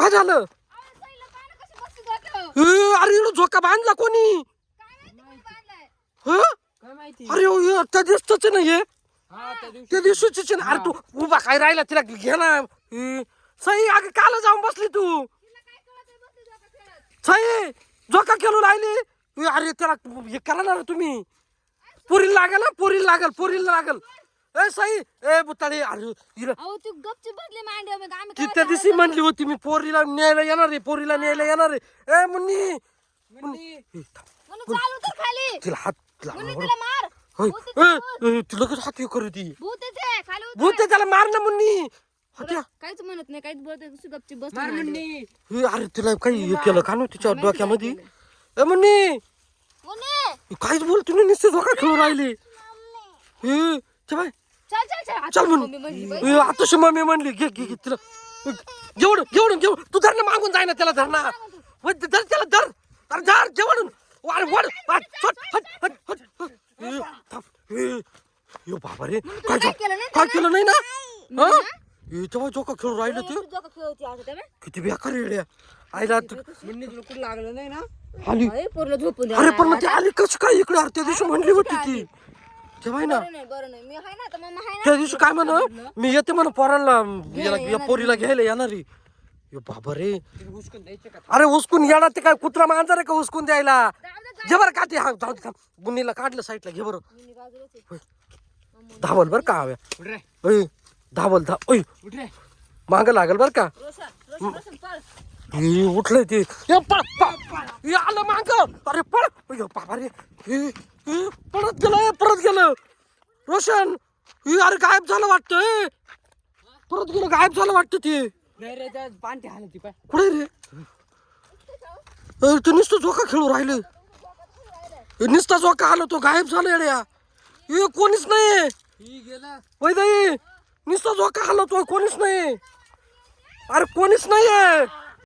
काय झालं अरे इकडं झोका बांधला कोणी ह काय माहिती अरे हो, त्या दिवसाच ना हे हा त्या दिवशी त्या दिवशीच ना अरे तू उभा काय राहिला तिला घे ना सई अगं काल जाऊन बसली तू सई झोका खेळून राहिली अरे त्याला हे करा ना तुम्ही पोरीला लागल ना पोरीला लागल ए सई ए बुताळी अरे अहो तू गपचूप बसले मांडीवर मग आम्ही ती त्या दिवशी म्हणली होती मी पोरीला न्यायला येणार आहे ए मुन्नी म्हणून चालू तर खाली तिला हात म्हणून तिला मार ती लगेच हात हे करू ती भूत येते खाली उतर. भूत आहे, त्याला मार ना मुन्नी हत्या काहीच म्हणत नाही काहीच बोलत नाही गपचूप बस मार म्हणली अरे तिला काही हे केलं का ना तिच्या डोक्यामध्ये ए मुन्नी काहीच बोलतो नाही नुसतं धोका खेळून राहिली बाय चल चल चल चल म्हणून आताशी मम्मी म्हणली घे घे घे तिला घेऊन तू धर ना मागून जाय ना त्याला धर ना धर त्याला धर अरे धर जेवण यो बाबा रे काय केलं नाही ना तेव्हा जोका खेळून राहिलं ते किती बेकार येड्या आईला म्हणली तुला कुठं लागलं नाही ना आली पूर्ण झोपून अरे पण मग ती आली कशी काय इकडे अरे त्या दिवशी म्हणली होती ती तेव्हा ना बरं नाही मी आहे ना तर मम्मा आहे ना त्या दिवशी काय म्हणा मी येते म्हणा पोरांना या पोरीला घ्यायला येणारी यो बाबा रे हुसकून द्यायचे का अरे हुसकून येणार ते काय कुत्रा मांजर आहे का हुसकून द्यायला घे बरं का ते हा जाऊ दे गुन्नीला काढलं साईडला घे बरं धावल बर का हव्या उठ रे धावल उठ रे माग लागल बर का रोशन पळ उठलंय ते पळ आलं माग अरे पळ बाबा रे परत गेलं रोशन अरे गायब झालं वाटतं परत गेलं गायब झालं वाटतं ते नाही रे त्या पांठी हाल ती पाय कुठे रे ते नुसतं झोका खेळू राहिलं नुसता झोका आलो तो गायब झाला येड्या कोणीच नाही ही गेला वैदाई नुसता झोका आलो तो कोणीच नाही अरे कोणीच नाहीये